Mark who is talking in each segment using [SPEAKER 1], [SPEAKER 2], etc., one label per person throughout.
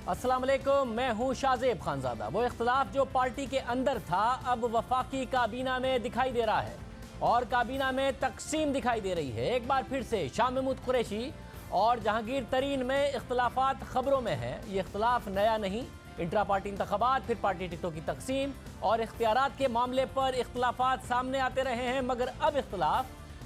[SPEAKER 1] अस्सलाम वालेकुम, मैं हूं शाज़ेब खानज़ादा। वो इख्तिलाफ जो पार्टी के अंदर था अब वफाकी काबीना में दिखाई दे रहा है और काबीना में तकसीम दिखाई दे रही है। एक बार फिर से शाह महमूद कुरैशी और जहांगीर तरीन में इख्तिलाफात खबरों में है। ये इख्तिलाफ नया नहीं, इंट्रा पार्टी इंतखाबात, फिर पार्टी टिकटों की तकसीम और इख्तियारात के मामले पर इख्तिलाफात सामने आते रहे हैं, मगर अब इख्तिलाफ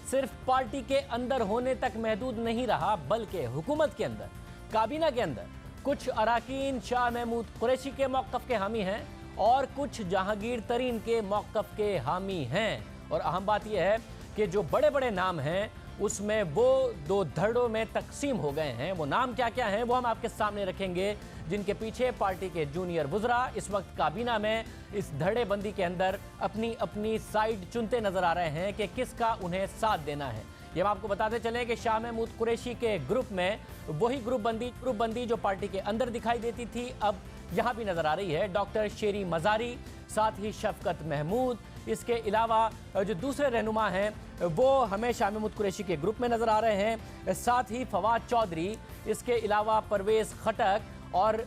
[SPEAKER 1] सिर्फ पार्टी के अंदर होने तक महदूद नहीं रहा, बल्कि हुकूमत के अंदर, काबीना के अंदर कुछ अराकीन शाह महमूद कुरैशी के मौक़िफ़ के हामी हैं और कुछ जहांगीर तरीन के मौक़िफ़ के हामी हैं। और अहम बात यह है कि जो बड़े बड़े नाम हैं उसमें वो दो धड़ों में तकसीम हो गए हैं। वो नाम क्या क्या हैं वो हम आपके सामने रखेंगे, जिनके पीछे पार्टी के जूनियर वुज़रा इस वक्त काबीना में इस धड़ेबंदी के अंदर अपनी अपनी साइड चुनते नजर आ रहे हैं कि किसका उन्हें साथ देना है। ये हम आपको बताते चलें कि शाह महमूद कुरैशी के ग्रुप में वही ग्रुप बंदी जो पार्टी के अंदर दिखाई देती थी अब यहाँ भी नजर आ रही है। डॉक्टर शेरी मज़ारी, साथ ही शफकत महमूद, इसके अलावा जो दूसरे रहनुमा हैं वो हमें शाह महमूद कुरैशी के ग्रुप में नजर आ रहे हैं। साथ ही फवाद चौधरी, इसके अलावा परवेज़ खटक और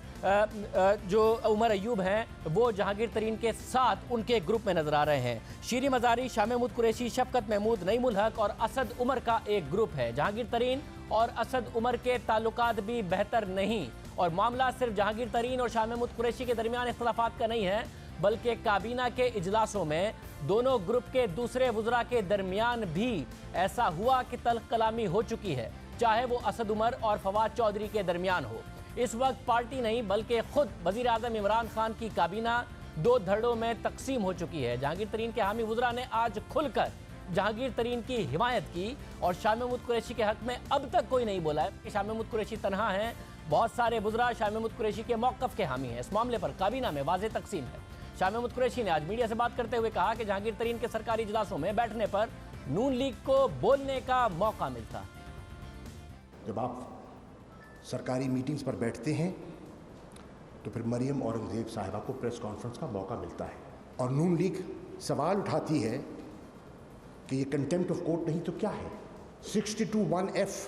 [SPEAKER 1] जो उमर अयूब हैं वो जहांगीर तरीन के साथ उनके ग्रुप में नजर आ रहे हैं। शेरी मज़ारी, शाह महमूद कुरैशी, शफकत महमूद, नईमुल हक और असद उमर का एक ग्रुप है। जहांगीर तरीन और असद उमर के ताल्लुकात भी बेहतर नहीं और मामला सिर्फ जहांगीर तरीन और शाह महमूद कुरैशी के दरमियान इख्तिलाफात का नहीं है, बल्कि काबीना के इजलासों में दोनों ग्रुप के दूसरे वुज़रा के दरमियान भी ऐसा हुआ कि तल्ख कलामी हो चुकी है, चाहे वो असद उमर और फवाद चौधरी के दरमियान हो। इस वक्त पार्टी नहीं बल्कि खुद वज़ीर आज़म इमरान खान की काबीना दो धड़ों में तकसीम हो चुकी है। जहांगीर तरीन के हामी वुज़रा ने आज खुलकर जहांगीर तरीन की हिमायत की और शाह महमूद कुरैशी के हक में अब तक कोई नहीं बोला है कि शाह महमूद कुरैशी तनहा हैं। बहुत सारे वुज़रा शाह महमूद कुरैशी के मौक़िफ़ के हामी हैं। इस मामले पर काबीना में वाज़ेह तकसीम है। शाह महमूद कुरैशी ने आज मीडिया से बात करते हुए कहा कि जहांगीर तरीन के सरकारी इजलासों में बैठने पर नून लीग को बोलने का मौका मिलता।
[SPEAKER 2] जब आप सरकारी मीटिंग्स पर बैठते हैं तो फिर मरियम औरंगज़ेब साहिबा को प्रेस कॉन्फ्रेंस का मौका मिलता है और नून लीग सवाल उठाती है कि ये कंटेम्प्ट ऑफ कोर्ट नहीं तो क्या है। 62(1)(f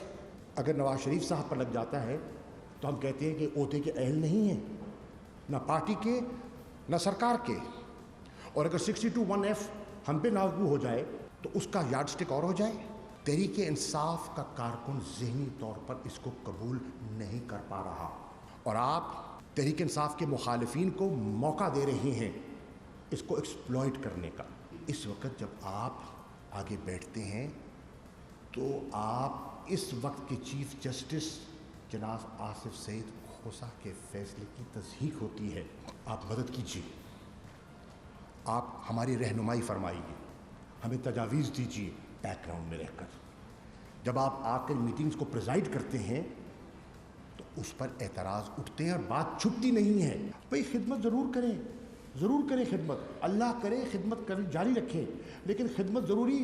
[SPEAKER 2] अगर नवाज शरीफ साहब पर लग जाता है तो हम कहते हैं कि ओहदे के अहल नहीं हैं, ना पार्टी के ना सरकार के। और अगर 62(1)(f हम पे लागू हो जाए तो उसका यार्डस्टिक और हो जाए। तहरीक इंसाफ का कारकुन ज़हनी तौर पर इसको कबूल नहीं कर पा रहा और आप तहरीक इंसाफ के मुखालिफिन को मौका दे रहे हैं इसको एक्सप्लॉइट करने का। इस वक्त जब आप आगे बैठते हैं तो आप इस वक्त के चीफ जस्टिस जनाब आसिफ सईद खोसा के फैसले की तस्दीक होती है। आप मदद कीजिए, आप हमारी रहनुमाई फरमाइए, हमें तजावीज़ दीजिए बैकग्राउंड में रहकर। जब आप आकर मीटिंग्स को प्रिजाइड करते हैं तो उस पर एतराज़ उठते हैं और बात छुपती नहीं है। भाई खिदमत ज़रूर करें खिदमत, अल्लाह करे खिदमत कर जारी रखें, लेकिन खिदमत ज़रूरी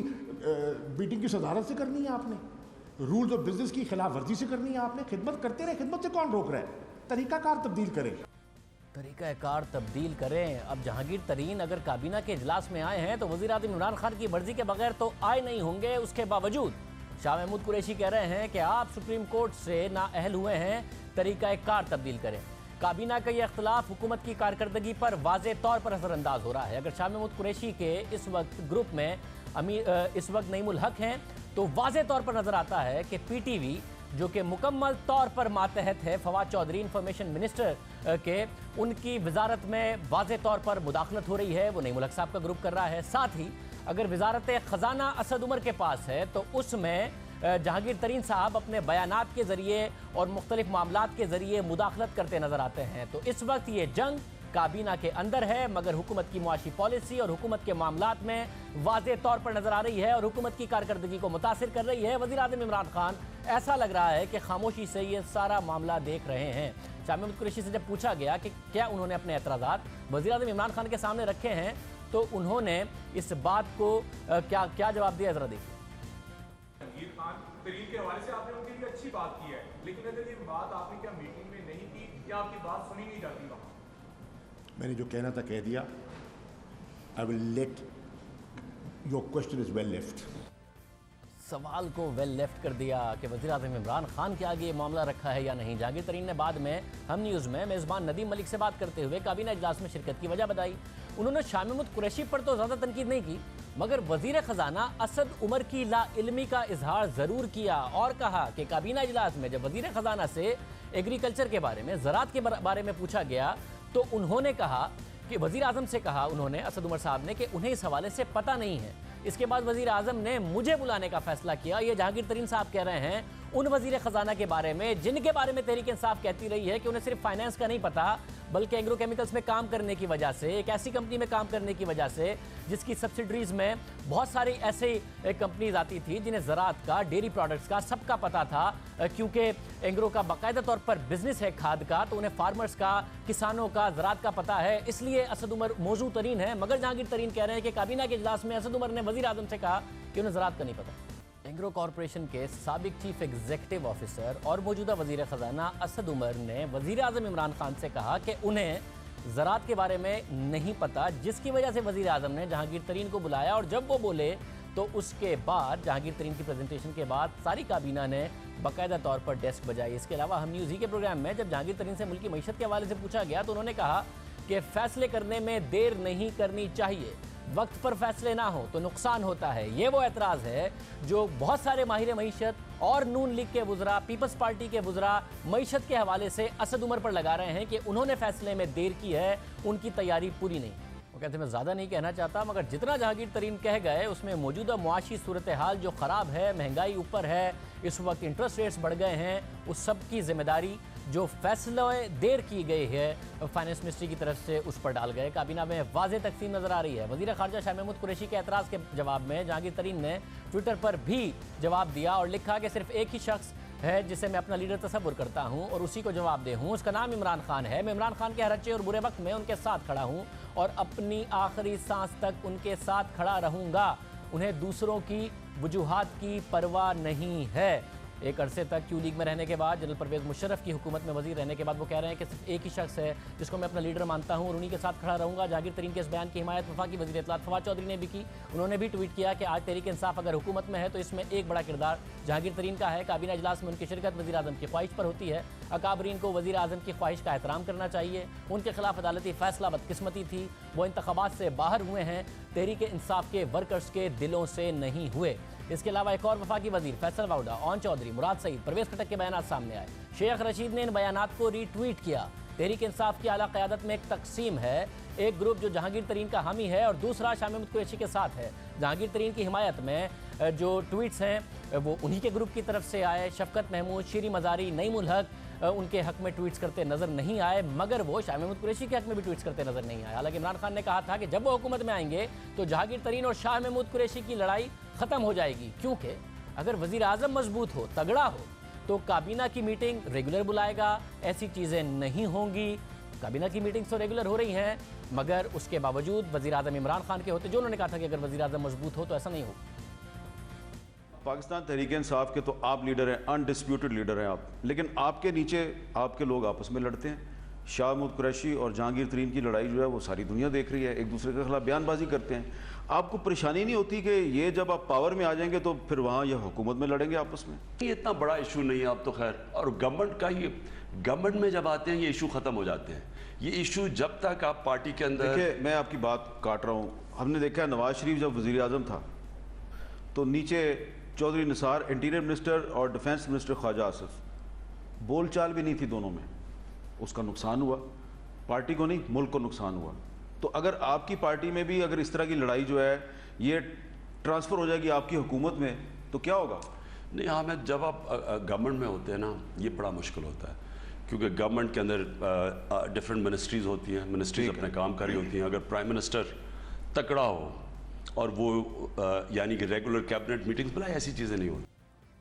[SPEAKER 2] मीटिंग की सदारत से करनी है आपने, रूल्स ऑफ बिजनेस की खिलाफ वर्जी से करनी है आपने। खिदमत करते रहे, खिदमत से कौन रोक रहा है। तरीक़ाकार तब्दील करें। अब जहांगीर तरीन अगर काबीना के इजलास में आए हैं तो वज़ीर आज़म इमरान खान की मर्जी के बगैर तो आए नहीं होंगे। उसके बावजूद शाह महमूद कुरैशी कह रहे हैं कि आप सुप्रीम कोर्ट से नाअहल हुए हैं, तरीक़ाकार तब्दील करें। काबीना का यह इख्तिलाफ हुकूमत की कारकर्दगी पर वाज़े तौर पर असरअंदाज हो रहा है। अगर शाह महमूद कुरैशी के इस वक्त ग्रुप में इस वक्त नईमुल हक हैं तो वाज़े तौर पर नज़र आता है कि PTV जो कि मुकम्मल तौर पर मातहत है फवाद चौधरी इंफॉर्मेशन मिनिस्टर के, उनकी वजारत में वाज़े तौर पर मुदाखलत हो रही है, वो नईमुल हक साहब का ग्रुप कर रहा है। साथ ही अगर वजारत ख़जाना असद उमर के पास है तो उसमें जहांगीर तरीन साहब अपने बयानात के ज़रिए और मुख्तलिफ मामलात के ज़रिए मुदाखलत करते नज़र आते हैं। तो इस वक्त ये जंग काबीना के अंदर है, मगर हुकूमत की मुआशी पॉलिसी और हुकूमत के मामलात में वाज़े तौर पर नज़र आ रही है और हुकूमत की कारकर्दगी को मुतासिर कर रही है। वज़ीर आज़म इमरान खान ऐसा लग रहा है कि खामोशी से ये सारा मामला देख रहे हैं। शाह महमूद कुरैशी से जब पूछा गया कि क्या उन्होंने अपने एतराज़ात वज़ीर आज़म इमरान खान के सामने रखे हैं तो उन्होंने इस बात को क्या जवाब दिया, ज़रा देखिए।
[SPEAKER 3] जहांगीर खान तरीन के हवाले से आपने उनके लिए अच्छी बात की है, लेकिन अगर ये बात आपने क्या मीटिंग में नहीं की या आपकी बात सुनी नहीं जाती वहाँ?
[SPEAKER 2] मैंने जो कहना था कह दिया। I will let your question is well left.
[SPEAKER 1] सवाल को वेल लेफ्ट कर दिया कि वज़ीर-ए-आज़म इमरान खान के आगे ये मामला रखा है या नहीं। जहांगीर तरीन ने बाद में हम न्यूज़ में मेज़बान नदीम मलिक से बात करते हुए काबीना इजलास में शिरकत की वजह बताई। उन्होंने शाह महमूद कुरैशी पर तो ज़्यादा तनकीद नहीं की, मगर वज़ीर ख़जाना असद उमर की लाइल्मी का इजहार ज़रूर किया और कहा कि काबीना इजलास में जब वज़ीर ख़जाना से एग्रीकल्चर के बारे में, ज़राअत के बारे में पूछा गया तो उन्होंने कहा कि वज़ीर आज़म से कहा उन्होंने, असद उमर साहब ने, कि उन्हें इस हवाले से पता नहीं है। इसके बाद वज़ीर आज़म ने मुझे बुलाने का फैसला किया। ये जहांगीर तरीन साहब कह रहे हैं उन वज़ीर ख़जाना के बारे में जिनके बारे में तहरीक इंसाफ कहती रही है कि उन्हें सिर्फ फाइनेंस का नहीं पता, बल्कि एग्रोकेमिकल्स में काम करने की वजह से, एक ऐसी कंपनी में काम करने की वजह से जिसकी सब्सिडरीज में बहुत सारी ऐसी कंपनीज आती थी जिन्हें ज़राअत का, डेयरी प्रोडक्ट्स का सबका पता था, क्योंकि एग्रो का बाकायदा तौर पर बिजनेस है खाद का, तो उन्हें फार्मर्स का, किसानों का, ज़राअत का पता है। इसलिए असद उमर मौजू तरीन है। मगर जहांगीर तरीन कह रहे हैं कि काबीना के इजलास में असद उमर ने वज़ीर आज़म से कहा कि उन्हें ज़राअत का नहीं पता। एग्रो कॉरपोरेशन के साबिक चीफ एग्जीक्यूटिव ऑफिसर और मौजूदा वज़ीर ख़जाना असद उमर ने वज़ीर आज़म इमरान खान से कहा कि उन्हें ज़राअत के बारे में नहीं पता, जिसकी वजह से वज़ीर आज़म ने जहांगीर तरीन को बुलाया। और जब वो बोले तो उसके बाद जहांगीर तरीन की प्रेजेंटेशन के बाद सारी काबीना ने बाकायदा तौर पर डेस्क बजाई। इसके अलावा हम न्यूज़ ही के प्रोग्राम में जब जहांगीर तरीन से मुल्की मईशत के हवाले से पूछा गया तो उन्होंने कहा कि फ़ैसले करने में देर नहीं करनी चाहिए, वक्त पर फैसले ना हो तो नुकसान होता है। ये वो एतराज़ है जो बहुत सारे माहिर मईशत और नून लीग के वुज़रा, पीपल्स पार्टी के वुज़रा मईशत के हवाले से असद उमर पर लगा रहे हैं कि उन्होंने फैसले में देर की है, उनकी तैयारी पूरी नहीं। वो कहते हैं मैं ज़्यादा नहीं कहना चाहता, मगर जितना जहांगीर तरीन कह गए उसमें मौजूदा मुआशी सूरत हाल जो ख़राब है, महंगाई ऊपर है, इस वक्त इंटरेस्ट रेट्स बढ़ गए हैं, उस सब की जिम्मेदारी जो फैसले देर की गई है फाइनेंस मिनिस्ट्री की तरफ से उस पर डाल गए। काबीना में वाज़े तकसीम नज़र आ रही है। वज़ीर ख़ारजा शाह महमूद कुरैशी के एतराज़ के जवाब में जहांगीर तरीन ने ट्विटर पर भी जवाब दिया और लिखा कि सिर्फ एक ही शख्स है जिसे मैं अपना लीडर तसव्वुर करता हूँ और उसी को जवाब दे हूँ, उसका नाम इमरान खान है। मैं इमरान खान के हर अच्छे और बुरे वक्त में उनके साथ खड़ा हूँ और अपनी आखिरी सांस तक उनके साथ खड़ा रहूँगा। उन्हें दूसरों की वजूहात की परवाह नहीं है। एक अरसे तक क्यू लीग में रहने के बाद, जनरल परवेज़ मुशर्रफ की हुकूमत में वज़ीर रहने के बाद वो कह रहे हैं कि सिर्फ एक ही शख्स है जिसको मैं अपना लीडर मानता हूँ और उन्हीं के साथ खड़ा रहूँगा। जहांगीर तरीन के इस बयान की हिमायत वफाकी वज़ीर इत्तलात फवाद चौधरी ने भी की। उन्होंने भी ट्वीट किया कि आज तहरीक इंसाफ अगर हुकूमत में है तो इसमें एक बड़ा किरदार जहांगीर तरीन का है। काबीना इजलास में उनकी शिरकत वज़ीर आज़म की ख्वाहिश पर होती है। अकाबरीन को वज़ीर आज़म की ख्वाहिश का एहतराम करना चाहिए। उनके खिलाफ अदालती फ़ैसला बदकिस्मती थी, वो इंतखाबात से बाहर हुए हैं, तहरीक इंसाफ के वर्कर्स के दिलों से नहीं हुए। इसके अलावा एक और वफाकी वज़ीर फैसल वाउडा, ओन चौधरी, मुराद सईद, परवेज़ खटक के बयान सामने आए। शेख रशीद ने इन बयानात को रीट्वीट किया। तहरीक इंसाफ की आला क़यादत में एक तकसीम है, एक ग्रुप जो जहांगीर तरीन का हामी है और दूसरा शाह महमूद कुरैशी के साथ है। जहांगीर तरीन की हिमायत में जो ट्वीट्स हैं वो उन्हीं के ग्रुप की तरफ से आए। शफकत महमूद, शीरी मज़ारी, नईमुल हक उनके हक में ट्वीट्स करते नज़र नहीं आए, मगर वो शाह महमूद कुरैशी के हक में भी ट्वीट्स करते नज़र नहीं आए। हालांकि इमरान खान ने कहा था कि जब वो हुकूमत में आएंगे तो जहांगीर तरीन और शाह महमूद कुरैशी की लड़ाई ख़त्म हो जाएगी, क्योंकि अगर वज़ीर आज़म मजबूत हो, तगड़ा हो, तो काबीना की मीटिंग रेगुलर बुलाएगा, ऐसी चीज़ें नहीं होंगी। काबीना की मीटिंग्स तो रेगुलर हो रही हैं, मगर उसके बावजूद वज़ीर आज़म इमरान खान के होते, जो उन्होंने कहा था कि अगर वज़ीर आज़म मजबूत हो तो ऐसा नहीं हो।
[SPEAKER 4] पाकिस्तान तहरीक इंसाफ के तो आप लीडर हैं, अनडिस्प्यूटेड लीडर हैं आप, लेकिन आपके नीचे आपके लोग आपस में लड़ते हैं। शाह महमूद कुरैशी और जहांगीर तरीन की लड़ाई जो है वो सारी दुनिया देख रही है, एक दूसरे के खिलाफ बयानबाजी करते हैं। आपको परेशानी नहीं होती कि ये जब आप पावर में आ जाएंगे तो फिर वहाँ ये हुकूमत में लड़ेंगे आपस में?
[SPEAKER 5] ये इतना बड़ा इशू नहीं है अब तो खैर, और गवर्नमेंट का ये, गवर्नमेंट में जब आते हैं ये इशू ख़त्म हो जाते हैं। ये इशू जब तक आप पार्टी के अंदर,
[SPEAKER 4] देखिए मैं आपकी बात काट रहा हूँ, हमने देखा नवाज शरीफ जब वज़ीर आज़म था तो नीचे चौधरी निसार इंटीरियर मिनिस्टर और डिफेंस मिनिस्टर ख्वाजा आसिफ, बोलचाल भी नहीं थी दोनों में। उसका नुकसान हुआ, पार्टी को नहीं मुल्क को नुकसान हुआ। तो अगर आपकी पार्टी में भी अगर इस तरह की लड़ाई जो है ये ट्रांसफ़र हो जाएगी आपकी हुकूमत में तो क्या होगा?
[SPEAKER 5] नहीं, हाँ, मैं जब आप गवर्नमेंट में होते हैं ना, ये बड़ा मुश्किल होता है, क्योंकि गवर्नमेंट के अंदर डिफरेंट मिनिस्ट्रीज़ होती हैं, मिनिस्ट्रीज़ अपने काम कर रही होती हैं। अगर प्राइम मिनिस्टर तकड़ा हो और वो यानी कि रेगुलर कैबिनेट मीटिंग्स बुलाए, ऐसी चीज़ें नहीं होती।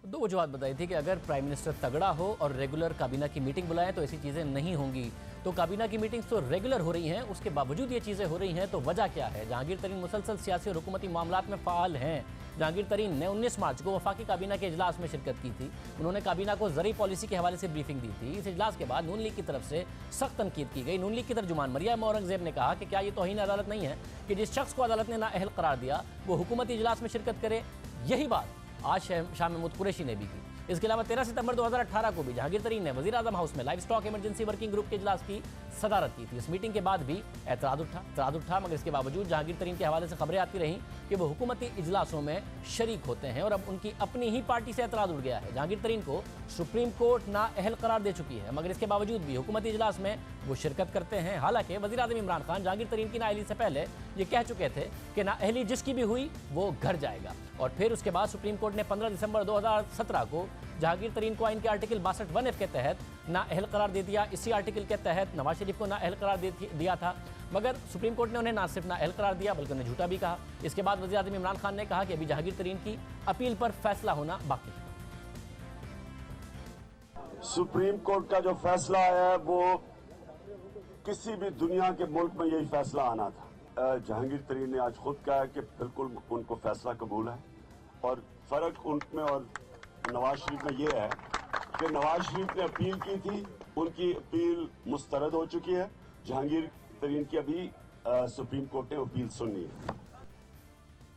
[SPEAKER 1] दो वजूहत बताई थी कि अगर प्राइम मिनिस्टर तगड़ा हो और रेगुलर काबीना की मीटिंग बुलाएं तो ऐसी चीज़ें नहीं होंगी। तो काबीना की मीटिंग्स तो रेगुलर हो रही हैं, उसके बावजूद ये चीज़ें हो रही हैं, तो वजह क्या है? जहांगीर तरीन मुसलसल सियासी और हुकूमती मामलात में फ़ाल हैं। जहांगीर तरीन ने 19 मार्च को वफाकी काबीना के इजलास में शिरकत की थी। उन्होंने काबीना को ज़रूरी पॉलिसी के हवाले से ब्रीफिंग दी थी। इस इजलास के बाद नून लीग की तरफ से सख्त तनकीद की गई। नून लीग की तर्जुमान मरियम औरंगज़ेब ने कहा कि क्या ये तौहीन अदालत नहीं है कि जिस शख्स को अदालत ने नाअहल करार दिया वो हुकूमती इजलास में शिरकत करे? यही बात आज शाह महमूद कुरैशी ने भी की। इसके अलावा 13 सितंबर 2018 को भी जहांगीर तरीन ने वज़ीर आज़म हाउस में live stock emergency working group के इजलास की सदारत की थी। इस मीटिंग के बाद भी एतराज़ उठा, मगर इसके बावजूद जहांगीर तरीन के हवाले से खबरें आती रहीं कि वो हुकूमती इजलासों में शरीक होते हैं और अब उनकी अपनी ही पार्टी से एतराज़ उठ गया है। जहांगीर तरीन को सुप्रीम कोर्ट नाअहल करार दे चुकी है, मगर इसके बावजूद भी हुकूमती इजलास में वो शिरकत करते हैं। हालांकि वज़ीर आज़म इमरान खान जहांगीर तरीन की नाअहली से पहले ये कह चुके थे कि नाअहली जिसकी भी हुई वो घर जाएगा, और फिर उसके बाद सुप्रीम कोर्ट ने 15 दिसंबर 2017 को जहांगीर तरीन को आइन के आर्टिकल 62(1)(f) के तहत नाअहल करार दे दिया। इसी आर्टिकल के तहत नवाज शरीफ को नाअहल करार दिया था, मगर सुप्रीम कोर्ट ने उन्हें ना सिर्फ नाअहल करार दिया बल्कि उन्हें झूठा भी कहा। इसके बाद वज़ीर आज़म इमरान खान ने कहा कि अभी जहांगीर तरीन की अपील पर फैसला होना बाकी है।
[SPEAKER 6] सुप्रीम कोर्ट का जो फैसला आया है वो किसी भी दुनिया के मुल्क में यही फैसला आना था। जहांगीर तरीन ने आज खुद कहा कि बिल्कुल उनको फैसला कबूल है, और फर्क उनमें और नवाज शरीफ में ये है कि नवाज शरीफ ने अपील की थी, उनकी अपील मुस्तरद हो चुकी है। जहांगीर तरीन की अभी सुप्रीम कोर्ट ने अपील सुनी है,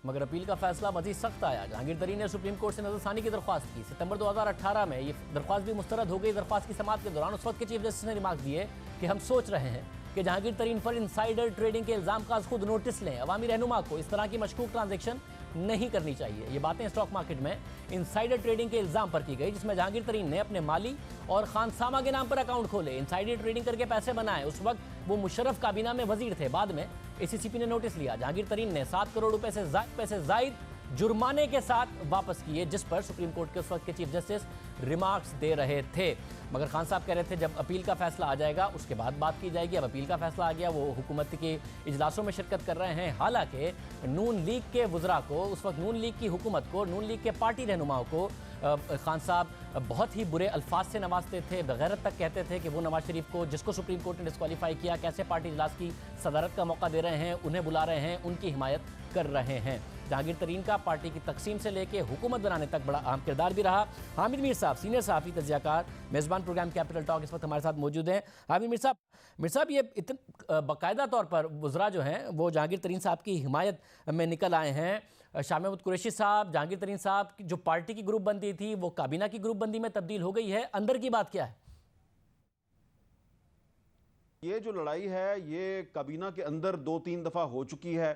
[SPEAKER 1] मगर अपील का फैसला मजीद सख्त आया। जहांगीर तरीन ने सुप्रीम कोर्ट से नजरसानी की दरख्वास्त की। सितंबर 2018 में ये दरख्वास्त भी मुस्तरद हो गई। दरख्वास्त की समाअत के दौरान उस वक्त के चीफ जस्टिस ने रिमार्क दिए कि हम सोच रहे हैं कि जहांगीर तरीन पर इनसाइडर ट्रेडिंग के इल्जाम का खुद नोटिस लें। अवामी रहनुमा को इस तरह की मशकूक ट्रांजैक्शन नहीं करनी चाहिए। ये बातें स्टॉक मार्केट में इनसाइडर ट्रेडिंग के इल्जाम पर की गई, जिसमें जहांगीर तरीन ने अपने माली और खानसामा के नाम पर अकाउंट खोले, इनसाइडर ट्रेडिंग करके पैसे बनाए। उस वक्त वो मुशर्रफ काबीना में वजीर थे। बाद में ACCP ने नोटिस लिया। जहांगीर तरीन ने 7 करोड़ रुपए से जायद जुर्माने के साथ वापस किए, जिस पर सुप्रीम कोर्ट के उस वक्त के चीफ जस्टिस रिमार्क्स दे रहे थे। मगर खान साहब कह रहे थे जब अपील का फैसला आ जाएगा उसके बाद बात की जाएगी। अब अपील का फैसला आ गया, वो हुकूमत के इजलासों में शिरकत कर रहे हैं। हालांकि नून लीग के वज़रा को, उस वक्त नून लीग की हुकूमत को, नून लीग के पार्टी रहनुमाओं को खान साहब बहुत ही बुरे अल्फाज से नवाजते थे। बगैरत तक कहते थे कि वो नवाज शरीफ को, जिसको सुप्रीम कोर्ट ने डिस्क्वालीफाई किया, कैसे पार्टी इजलास की सदारत का मौका दे रहे हैं, उन्हें बुला रहे हैं, उनकी हिमायत कर रहे हैं। जहांगीर तरीन का पार्टी की तकसीम से लेकर हुकूमत बनाने तक बड़ा अहम किरदार भी रहा। हामिद मीर साहब, सीनियर सहाफ़ी तज्ज़ियाकार, मेज़बान प्रोग्राम कैपिटल टॉक, इस वक्त हमारे साथ मौजूद हैं। हामिद मीर साहब ये बाकायदा तौर पर वज़रा जो हैं वो जहांगीर तरीन साहब की हिमायत में निकल आए हैं। शाह महमूद कुरैशी साहब, जहांगीर तरीन साहब की जो पार्टी की ग्रुप बंदी थी वो काबीना की ग्रुप बंदी में तब्दील हो गई है। अंदर की बात क्या है?
[SPEAKER 4] ये जो लड़ाई है ये काबीना के अंदर 2-3 दफ़ा हो चुकी है,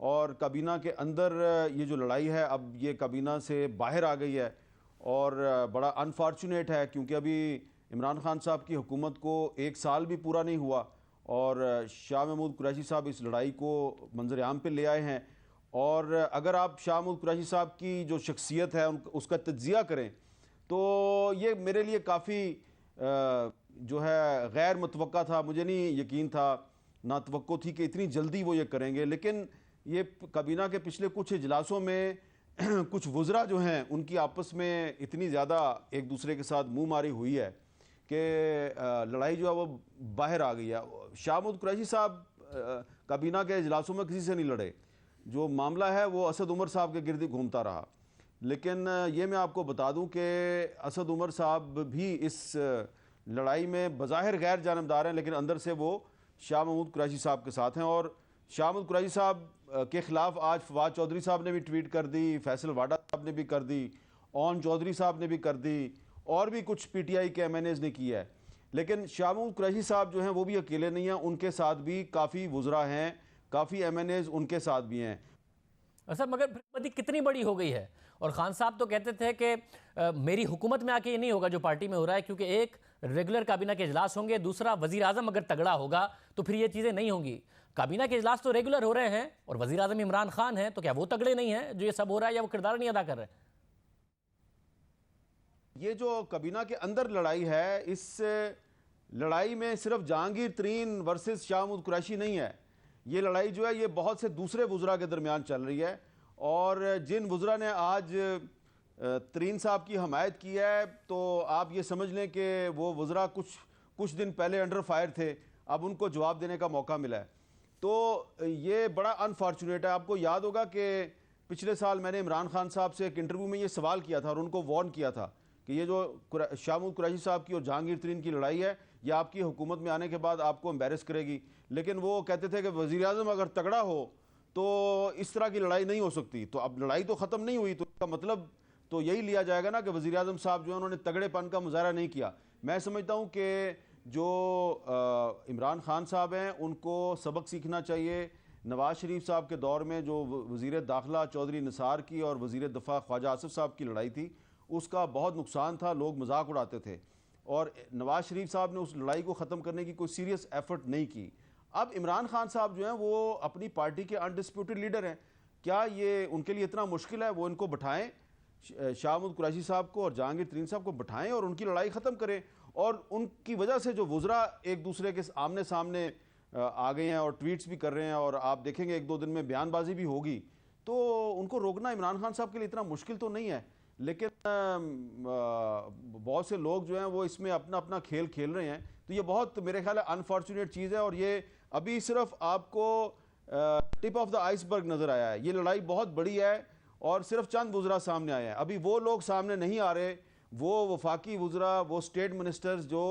[SPEAKER 4] और काबीना के अंदर ये जो लड़ाई है अब ये काबीना से बाहर आ गई है, और बड़ा अनफॉर्चुनेट है क्योंकि अभी इमरान खान साहब की हुकूमत को 1 साल भी पूरा नहीं हुआ, और शाह महमूद कुरैशी साहब इस लड़ाई को मंजर आम पे ले आए हैं। और अगर आप शाह महमूद कुरैशी साहब की जो शख्सियत है उसका तज्ज़िया करें तो ये मेरे लिए काफ़ी जो है गैर मुतवक्का था। मुझे नहीं यकीन था, ना तवक्को थी कि इतनी जल्दी वो ये करेंगे। लेकिन ये काबीना के पिछले कुछ इजलासों में कुछ वज़रा जो हैं उनकी आपस में इतनी ज़्यादा एक दूसरे के साथ मुँह मारी हुई है कि लड़ाई जो है वो बाहर आ गई है। शाह महमूद कुरैशी साहब काबीना के इजलासों में किसी से नहीं लड़े। जो मामला है वो असद उमर साहब के गिर्द घूमता रहा। लेकिन ये मैं आपको बता दूं कि असद उमर साहब भी इस लड़ाई में बज़ाहिर गैर जानबदार हैं, लेकिन अंदर से वो शाह महमूद कुरैशी साहब के साथ हैं। और शाह महमूद कुरैशी साहब के ख़िलाफ़ आज फवाद चौधरी साहब ने भी ट्वीट कर दी, फैसल वाडा साहब ने भी कर दी, ओन चौधरी साहब ने भी कर दी, और भी कुछ PTI के MNAs ने की है। लेकिन शाह महमूद कुरैशी साहब जो हैं वो भी अकेले नहीं हैं, उनके साथ भी काफ़ी वज़रा हैं, काफ़ी MNAs उनके साथ भी हैं।
[SPEAKER 1] सर मगर फिर कितनी बड़ी हो गई है? और खान साहब तो कहते थे कि मेरी हुकूमत में आके ये नहीं होगा जो पार्टी में हो रहा है, क्योंकि एक रेगुलर काबीना के इजलास होंगे, दूसरा वज़ीर आज़म अगर तगड़ा होगा तो फिर ये चीज़ें नहीं होंगी। काबीना के इजलास तो रेगुलर हो रहे हैं और वज़ीर आज़म इमरान खान हैं, तो क्या वो तगड़े नहीं हैं जो ये सब हो रहा है, या वो किरदार नहीं अदा कर रहे?
[SPEAKER 4] ये जो काबीना के अंदर लड़ाई है, इस लड़ाई में सिर्फ जहांगीर तरीन वर्सेस शाह महमूद कुरैशी नहीं है। ये लड़ाई जो है ये बहुत से दूसरे वज़रा के दरमियान चल रही है, और जिन वज़रा ने आज तरीन साहब की हमायत की है तो आप ये समझ लें कि वो वज़रा कुछ दिन पहले अंडर फायर थे, अब उनको जवाब देने का मौका मिला है। तो ये बड़ा अनफॉर्चुनेट है। आपको याद होगा कि पिछले साल मैंने इमरान खान साहब से एक इंटरव्यू में ये सवाल किया था और उनको वार्न किया था कि ये जो शाह महमूद कुरैशी साहब की और जहांगीर तरीन की लड़ाई है ये आपकी हुकूमत में आने के बाद आपको एम्बेरस करेगी। लेकिन वो कहते थे कि वज़ीर आज़म अगर तगड़ा हो तो इस तरह की लड़ाई नहीं हो सकती। तो अब लड़ाई तो ख़त्म नहीं हुई, तो इसका मतलब तो यही लिया जाएगा ना कि वज़ीर आज़म साहब जो है उन्होंने तगड़ेपन का मुजाहरा नहीं किया। मैं समझता हूँ कि जो इमरान खान साहब हैं उनको सबक सीखना चाहिए। नवाज शरीफ साहब के दौर में जो वज़ीर दाखिला चौधरी निसार की और वज़ीर दफ़ा ख्वाजा आसिफ साहब की लड़ाई थी, उसका बहुत नुकसान था, लोग मजाक उड़ाते थे और नवाज शरीफ साहब ने उस लड़ाई को ख़त्म करने की कोई सीरियस एफर्ट नहीं की। अब इमरान खान साहब जो हैं वो अपनी पार्टी के अनडिस्प्यूटेड लीडर हैं, क्या ये उनके लिए इतना मुश्किल है? वो इनको बिठाएं, शाह महमूद कुरैशी साहब को और जहांगीर तरीन साहब को बिठाएं और उनकी लड़ाई ख़त्म करें। और उनकी वजह से जो वुज़रा एक दूसरे के आमने सामने आ गए हैं और ट्वीट्स भी कर रहे हैं और आप देखेंगे 1-2 दिन में बयानबाजी भी होगी, तो उनको रोकना इमरान खान साहब के लिए इतना मुश्किल तो नहीं है। लेकिन बहुत से लोग जो हैं वो इसमें अपना अपना खेल खेल रहे हैं, तो ये बहुत मेरे ख्याल है अनफॉर्चुनेट चीज़ है। और ये अभी सिर्फ आपको टिप ऑफ द आइसबर्ग नज़र आया है। ये लड़ाई बहुत बड़ी है और सिर्फ चंद वुज़रा सामने आए हैं। अभी वो लोग सामने नहीं आ रहे, वो वफाकी वुज़रा, वो स्टेट मिनिस्टर्स जो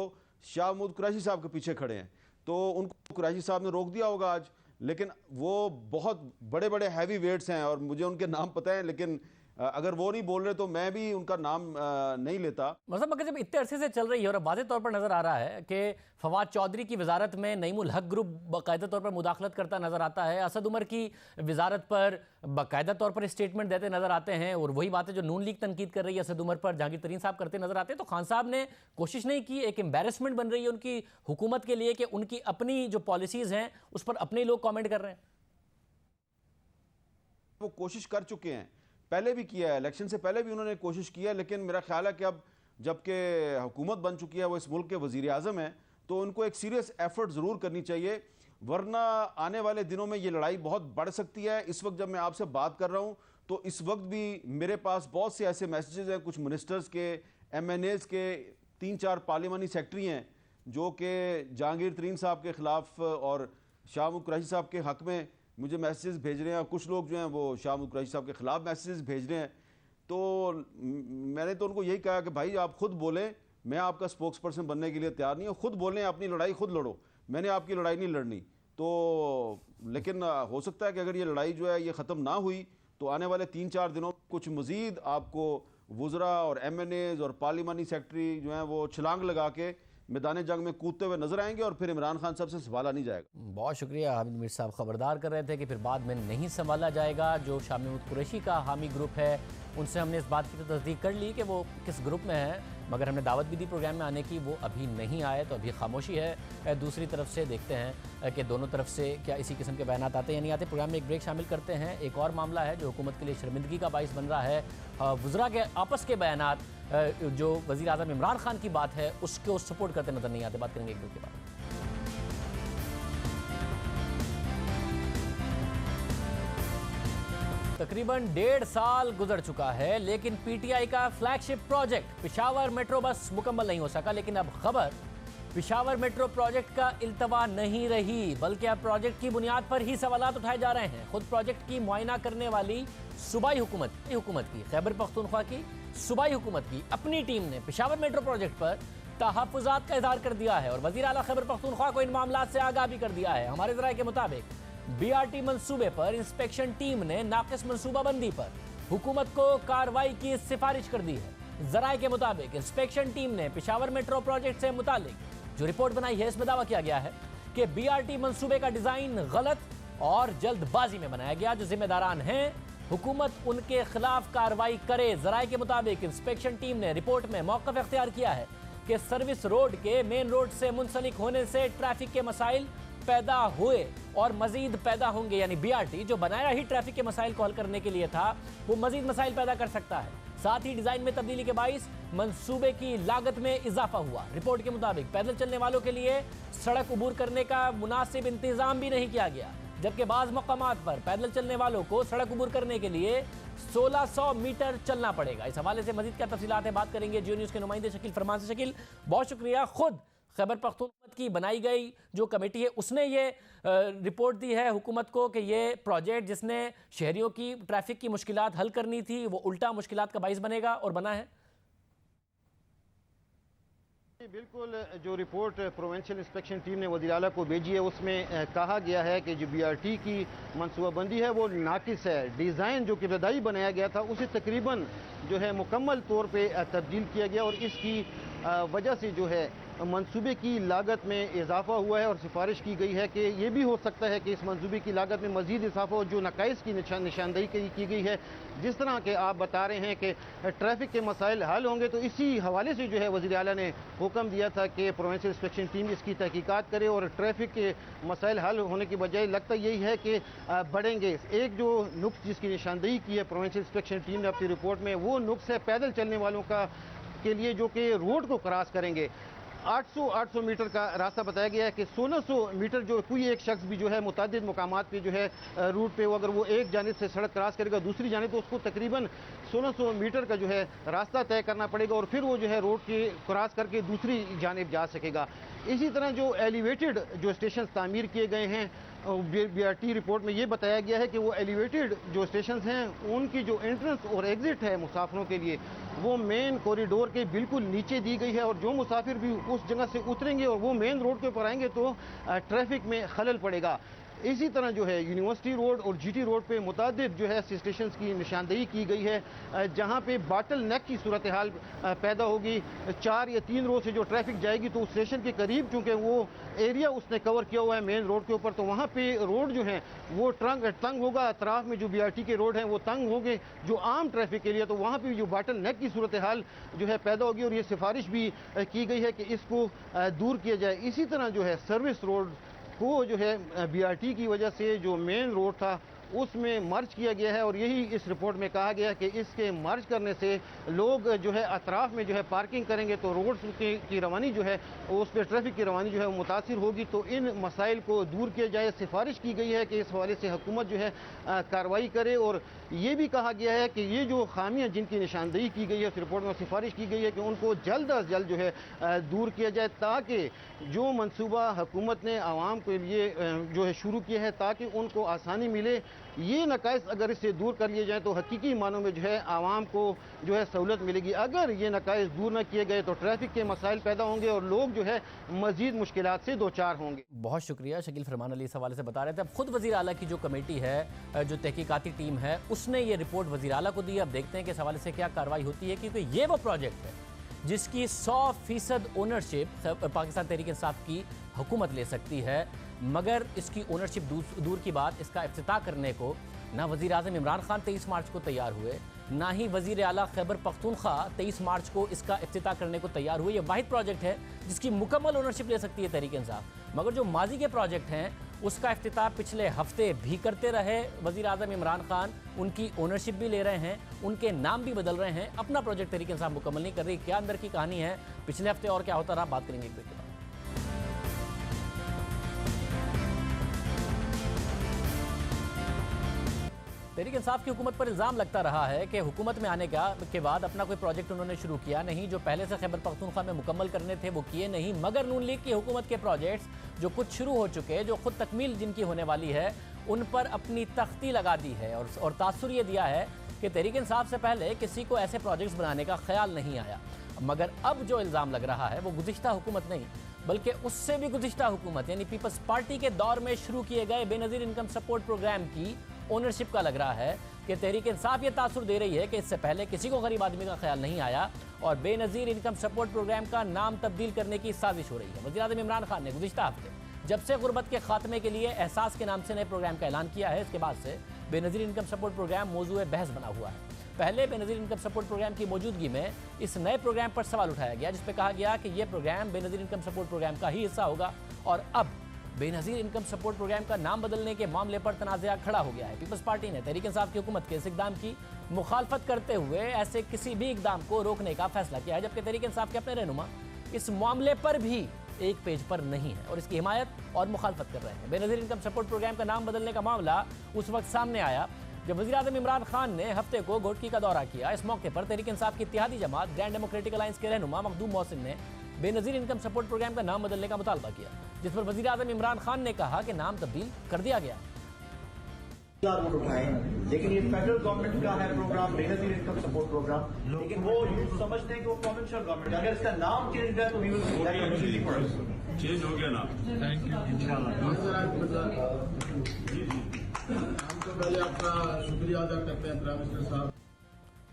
[SPEAKER 4] शाह महमूद कुरैशी साहब के पीछे खड़े हैं, तो उनको कुरैशी साहब ने रोक दिया होगा आज, लेकिन वो बहुत बड़े बड़े हैवी वेट्स हैं और मुझे उनके नाम पता है, लेकिन अगर वो नहीं बोल रहे तो मैं भी उनका नाम नहीं लेता।
[SPEAKER 1] मतलब अगर जब इतने अरसे से चल रही है और वाज़ेह तौर पर नज़र आ रहा है कि फवाद चौधरी की वजारत में नईमुल हक ग्रुप बाकायदा तौर पर मुदाखलत करता नज़र आता है, असद उमर की वजारत पर बाकायदा तौर पर स्टेटमेंट देते नज़र आते हैं, और वही बातें जो नून लीग तनकीद कर रही है असद उमर पर जहांगीर तरीन साहब करते नज़र आते हैं, तो खान साहब ने कोशिश नहीं की, एक एम्बेरसमेंट बन रही है उनकी हुकूमत के लिए कि उनकी अपनी जो पॉलिसीज़ हैं उस पर अपने लोग कॉमेंट कर रहे हैं।
[SPEAKER 4] वो कोशिश कर चुके हैं, पहले भी किया है, इलेक्शन से पहले भी उन्होंने कोशिश की है, लेकिन मेरा ख्याल है कि अब जबकि हुकूमत बन चुकी है, वो इस मुल्क के वज़ीर आज़म हैं, तो उनको एक सीरियस एफर्ट ज़रूर करनी चाहिए, वरना आने वाले दिनों में ये लड़ाई बहुत बढ़ सकती है। इस वक्त जब मैं आपसे बात कर रहा हूँ तो इस वक्त भी मेरे पास बहुत से ऐसे मैसेजेस हैं, कुछ मिनिस्टर्स के, MNAs के, 3-4 पार्लिमानी सेक्रेटरी हैं जो कि जहांगीर तरीन साहब के ख़िलाफ़ और शाह महमूद कुरैशी साहब के हक़ में मुझे मैसेजेस भेज रहे हैं, और कुछ लोग जो हैं वो शाह महमूद कुरैशी साहब के ख़िलाफ़ मैसेजेस भेज रहे हैं। तो मैंने तो उनको यही कहा कि भाई आप खुद बोलें, मैं आपका स्पोक्स पर्सन बनने के लिए तैयार नहीं हूँ, खुद बोलें, अपनी लड़ाई खुद लड़ो, मैंने आपकी लड़ाई नहीं लड़नी। तो लेकिन हो सकता है कि अगर ये लड़ाई जो है ये ख़त्म ना हुई तो आने वाले 3-4 दिनों कुछ मज़ीद आपको वुज़रा और MNAs और पार्लिमानी सेक्रेटरी जो हैं वो छलांग लगा के मैदान जंग में कूदते हुए नजर आएंगे और फिर इमरान खान साहब से संभाला नहीं जाएगा।
[SPEAKER 1] बहुत शुक्रिया। हामिद मीर साहब खबरदार कर रहे थे कि फिर बाद में नहीं संभाला जाएगा। जो शाह महमूद कुरैशी का हामी ग्रुप है उनसे हमने इस बात की तो तस्दीक कर ली कि वो किस ग्रुप में है, मगर हमने दावत भी दी प्रोग्राम में आने की, वो अभी नहीं आए, तो अभी खामोशी है। दूसरी तरफ से देखते हैं कि दोनों तरफ से क्या इसी किस्म के बयान आते हैं या नहीं आते। प्रोग्राम में एक ब्रेक शामिल करते हैं। एक और मामला है जो हुकूमत के लिए शर्मिंदगी का बाइस बन रहा है, वुज़रा के आपस के बयानात जो वज़ीर आज़म इमरान खान की बात है उसको सपोर्ट करते नजर नहीं आते। बात करेंगे एक दो के बाद। तकरीबन 1.5 साल गुजर चुका है, लेकिन PTI का flagship project Peshawar metro bus मुकम्मल नहीं हो सका। लेकिन अब खबर पेशावर मेट्रो प्रोजेक्ट का इल्तवा नहीं रही, बल्कि अब प्रोजेक्ट की बुनियाद पर ही सवालात उठाए जा रहे हैं। खुद प्रोजेक्ट की मुआयना करने वाली सूबाई हुकूमत की खैबर पख्तूनख्वा की सूबाई हुकूमत की अपनी टीम ने पेशावर मेट्रो प्रोजेक्ट पर तहफ़्फ़ुज़ात का इज़हार कर दिया है और वज़ीर आला खैबर पख्तूनख्वा को इन मामलात से आगाह भी कर दिया है। हमारे ज़राए के मुताबिक BRT मंसूबे पर इंस्पेक्शन टीम ने नाक़िस मंसूबाबंदी पर हुकूमत को कार्रवाई की सिफारिश कर दी है। ज़राए के मुताबिक इंस्पेक्शन टीम ने पेशावर मेट्रो प्रोजेक्ट से मुतालिक जो रिपोर्ट बनाई है इसमें दावा किया गया है कि BRT मंसूबे का डिज़ाइन गलत और जल्दबाजी में बनाया गया। जो जिम्मेदारान हैं हुकूमत उनके खिलाफ कार्रवाई करे। ज़राए के मुताबिक इंस्पेक्शन टीम ने रिपोर्ट में मौक़िफ़ इख्तियार किया है कि सर्विस रोड के मेन रोड से मुंसलिक होने से ट्रैफिक के मसाइल पैदा हुए और मजीद पैदा होंगे। यानी BRT जो बनाया ही ट्रैफिक के मसाइल को हल करने के लिए था, वो मजीद मसाइल पैदा कर सकता है। साथ ही डिज़ाइन में तब्दीली के बाइस मंसूबे की लागत में इजाफा हुआ। रिपोर्ट के मुताबिक पैदल चलने वालों के लिए सड़क अबूर करने का मुनासिब इंतजाम भी नहीं किया गया, जबकि बाज़ मकामात पर पैदल चलने वालों को सड़क अबूर करने के लिए 1600 मीटर चलना पड़ेगा। इस हवाले से मजीद क्या तफसीलात है बात करेंगे जियो न्यूज़ के नुमाइंदे शकील फरमान से। शकील, बहुत शुक्रिया। खुद खैबर पख्तूनख्वा की बनाई गई जो कमेटी है उसने ये रिपोर्ट दी है हुकूमत को कि ये प्रोजेक्ट जिसने शहरियों की ट्रैफिक की मुश्किलात हल करनी थी वो उल्टा मुश्किलात का बाइस बनेगा और बना है।
[SPEAKER 7] बिल्कुल जो रिपोर्ट प्रोविंशियल इंस्पेक्शन टीम ने वज़ीर आला को भेजी है उसमें कहा गया है कि जो BRT की मनसूबाबंदी है वो नाकिस है। डिज़ाइन जो कि इब्तदाई बनाया गया था उसे तकरीबन जो है मुकम्मल तौर पे तब्दील किया गया और इसकी वजह से जो है मंसूबे की लागत में इजाफा हुआ है और सिफारिश की गई है कि ये भी हो सकता है कि इस मंसूबे की लागत में मज़ीद इजाफा हो। जो नकाइस की निशानदेही की गई है, जिस तरह के आप बता रहे हैं कि ट्रैफिक के मसाइल हल होंगे, तो इसी हवाले से जो है वज़ीर आला ने हुक्म दिया था कि प्रोविंशियल इंस्पेक्शन टीम इसकी तहकीकात करे और ट्रैफिक के मसाइल हल होने की बजाय लगता यही है कि बढ़ेंगे। एक जो नुक्स जिसकी निशानदेही की है प्रोविंशियल इंस्पेक्शन टीम ने अपनी रिपोर्ट में, वो नुक्स है पैदल चलने वालों के लिए जो कि रोड को क्रॉस करेंगे। 800 मीटर का रास्ता बताया गया है कि 1600 मीटर जो कोई एक शख्स भी जो है मुतादिद मुकामात पे जो है रूट पे वो अगर वो एक जानिब से सड़क क्रॉस करेगा दूसरी जानिब, तो उसको तकरीबन 1600 मीटर का जो है रास्ता तय करना पड़ेगा और फिर वो जो है रोड के क्रॉस करके दूसरी जानिब जा सकेगा। इसी तरह जो एलिवेटेड जो स्टेशन तामीर किए गए हैं, BRT रिपोर्ट में ये बताया गया है कि वो एलिवेटेड जो स्टेशन हैं उनकी जो एंट्रेंस और एग्जिट है मुसाफिरों के लिए वो मेन कॉरिडोर के बिल्कुल नीचे दी गई है और जो मुसाफिर भी उस जगह से उतरेंगे और वो मेन रोड के ऊपर आएंगे तो ट्रैफिक में खलल पड़ेगा। इसी तरह जो है यूनिवर्सिटी रोड और GT रोड पे मुतादिद जो है स्टेशन की निशानदेही की गई है जहाँ पे बाटल नेक की सूरत हाल पैदा होगी। 4 या 3 रोज से जो ट्रैफिक जाएगी तो उस स्टेशन के करीब चूँकि वो एरिया उसने कवर किया हुआ है मेन रोड के ऊपर, तो वहाँ पे रोड जो है वो तंग होगा। अतराफ में जो BRT के रोड हैं वो तंग होंगे जो आम ट्रैफिक के लिए, तो वहाँ पर जो बाटल नेक की सूरत हाल जो है पैदा होगी और ये सिफारिश भी की गई है कि इसको दूर किया जाए। इसी तरह जो है सर्विस रोड को जो है BRT की वजह से जो मेन रोड था उसमें मर्ज किया गया है और यही इस रिपोर्ट में कहा गया है कि इसके मर्ज करने से लोग जो है अतराफ में जो है पार्किंग करेंगे तो रोड की रवानी जो है उस पर ट्रैफिक की रवानी जो है वो मुतासिर होगी। तो इन मसाइल को दूर किया जाए। सिफारिश की गई है कि इस हवाले से हुकूमत जो है कार्रवाई करे और ये भी कहा गया है कि ये जो खामियां जिनकी निशानदेही की गई है उस रिपोर्ट में सिफारिश की गई है कि उनको जल्द अज जल्द जो है दूर किया जाए ताकि जो मनसूबा हुकूमत ने आवाम के लिए जो है शुरू किया है ताकि उनको आसानी मिले। ये नकाइस अगर इससे दूर कर लिए जाए तो हकीकी मानों में जो है आवाम को जो है सहूलत मिलेगी। अगर ये नकाइस दूर न किए गए तो ट्रैफिक के मसाइल पैदा होंगे और लोग जो है मजीद मुश्किलात से दो चार होंगे।
[SPEAKER 1] बहुत शुक्रिया शकील फरमान अली इस हवाले से बता रहे थे। अब खुद वज़ीर आला की जो कमेटी है, जो तहकीकाती टीम है, उसने ये रिपोर्ट वज़ीर आला को दी। अब देखते हैं कि इस हवाले से क्या कार्रवाई होती है, क्योंकि ये वो प्रोजेक्ट है जिसकी 100% ओनरशिप पाकिस्तान तहरीक इंसाफ की हुकूमत ले सकती है, मगर इसकी ओनरशिप दूर की बात, इसका इफ्तिताह करने को ना वज़ीर आज़म इमरान खान 23 मार्च को तैयार हुए, ना ही वज़ीर आला खैबर पख्तूनख्वा 23 मार्च को इसका इफ्तिताह करने को तैयार हुए। ये वाहिद प्रोजेक्ट है जिसकी मुकम्मल ओनरशिप ले सकती है तहरीक इंसाफ, मगर जो माजी के प्रोजेक्ट हैं उसका इफ्तिताह पिछले हफ्ते भी करते रहे वज़ीर आज़म इमरान खान। उनकी ओनरशिप भी ले रहे हैं, उनके नाम भी बदल रहे हैं, अपना प्रोजेक्ट तहरीक इंसाफ मुकम्मल नहीं कर रही। क्या अंदर की कहानी है, पिछले हफ्ते और क्या होता रहा, बात करेंगे एक ब्रेक के बाद। तहरीक इंसाफ की हुकूमत पर इल्ज़ाम लगता रहा है कि हुकूमत में आने के बाद अपना कोई प्रोजेक्ट उन्होंने शुरू किया नहीं, जो पहले से खैबर पख्तूनख्वा में मुकम्मल करने थे वो किए नहीं, मगर नून लीग की हुकूमत के प्रोजेक्ट्स जो कुछ शुरू हो चुके, जो खुद तकमील जिनकी होने वाली है, उन पर अपनी तख्ती लगा दी है और तासुर ये दिया है कि तहरीक इंसाफ से पहले किसी को ऐसे प्रोजेक्ट्स बनाने का ख्याल नहीं आया। मगर अब जो इल्ज़ाम लग रहा है वो गुज़िश्ता हुकूमत नहीं बल्कि उससे भी गुज़िश्ता हुकूमत यानी पीपल्स पार्टी के दौर में शुरू किए गए बेनज़ीर इनकम सपोर्ट प्रोग्राम की ओनरशिप का लग रहा है कि तहरीक इंसाफ ये तासुर दे रही है कि इससे पहले किसी को गरीब आदमी का ख्याल नहीं आया और बेनज़ीर इनकम सपोर्ट प्रोग्राम का नाम तब्दील करने की साजिश हो रही है। वज़ीर आज़म इमरान खान ने गुज़िश्ता हफ्ते जब से गुर्बत के खात्मे के लिए एहसास के नाम से नए प्रोग्राम का ऐलान किया है, इसके बाद से बेनज़ीर इनकम सपोर्ट प्रोग्राम मौजूए बहस बना हुआ है। पहले बेनज़ीर इनकम सपोर्ट प्रोग्राम की मौजूदगी में इस नए प्रोग्राम पर सवाल उठाया गया, जिस पर कहा गया कि यह programme Benazir income support programme का ही हिस्सा होगा और अब बेनज़ीर इनकम सपोर्ट प्रोग्राम का नाम बदलने के मामले पर तनाज़ा खड़ा हो गया है। पीपल्स पार्टी ने तहरीक इंसाफ की हुकूमत के इस इक़दाम की मुखालफत करते हुए ऐसे किसी भी इक़दाम को रोकने का फैसला किया है, जबकि तहरीक इंसाफ के अपने रहनुमा इस मामले पर भी एक पेज पर नहीं है और इसकी हिमायत और मुखालफत कर रहे हैं। बेनज़ीर इनकम सपोर्ट प्रोग्राम का नाम बदलने का मामला उस वक्त सामने आया जब वज़ीर आज़म इमरान खान ने हफ्ते को घोटकी का दौरा किया। इस मौके पर तहरीक इंसाफ की इत्तेहादी जमात ग्रैंड डेमोक्रेटिक अलायंस के रहनुमा मखदूम मोहसिन ने बेनज़ीर इनकम सपोर्ट प्रोग्राम का नाम बदलने का मुतालबा किया, जिस पर वज़ीर आज़म इमरान खान ने कहा कि नाम तब्दील कर दिया गया।
[SPEAKER 8] वोट उठाए, लेकिन ये फेडरल गवर्नमेंट का है programme, Benazir income support programme, लेकिन वो यूथ समझते हैं कि वो प्रोविंशियल गवर्नमेंट है। अगर इसका नाम चेंज है तो वी विल
[SPEAKER 5] चेंज हो गया ना।
[SPEAKER 9] Thank you. पहले आपका शुक्रिया अदा करते हैं प्राइम मिनिस्टर साहब।